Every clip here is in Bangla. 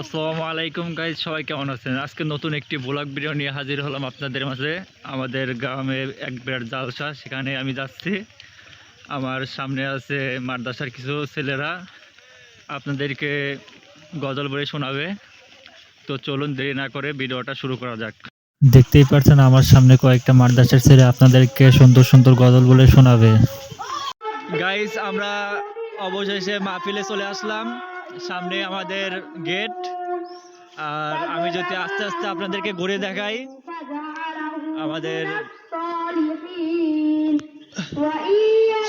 আসসালামু আলাইকুম গাইজ, সবাই কেমন আছেন? আজকে নতুন একটি ব্লগ ভিডিও নিয়ে হাজির হলাম আপনাদের মাঝে। আমাদের গ্রামে এক বিরাট জালসা, সেখানে আমি যাচ্ছি। আমার সামনে আছে মাদ্রাসার কিছু ছেলেরা, আপনাদেরকে গজল বলে শোনাবে। তো চলুন দেরি না করে ভিডিওটা শুরু করা যাক। দেখতেই পাচ্ছেন আমার সামনে কয়েকটা মাদ্রাসার ছেলে আপনাদেরকে সুন্দর সুন্দর গজল বলে শোনাবে। গাইজ, আমরা অবশেষে মাহফিলে চলে আসলাম। সামনে আমাদের গেট। আর আমি যদি আস্তে আস্তে আপনাদেরকে ঘুরে দেখাই, আমাদের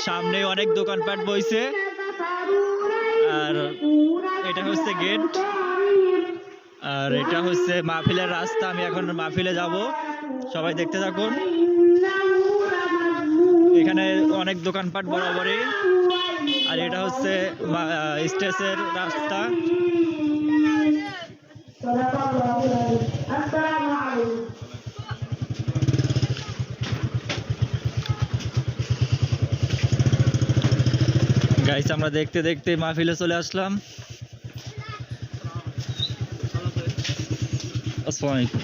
সামনে অনেক দোকানপাট বইছে। আর এটা হচ্ছে গেট, আর এটা হচ্ছে মাহফিলের রাস্তা। আমি এখন মাহফিলে যাব, সবাই দেখতে থাকুন। এখানে অনেক দোকানপাট বরাবরই। আর এটা হচ্ছে স্টেজের রাস্তা। গাইস, আমরা দেখতে দেখতে মাহফিলে চলে আসলাম। আসসালামু আলাইকুম।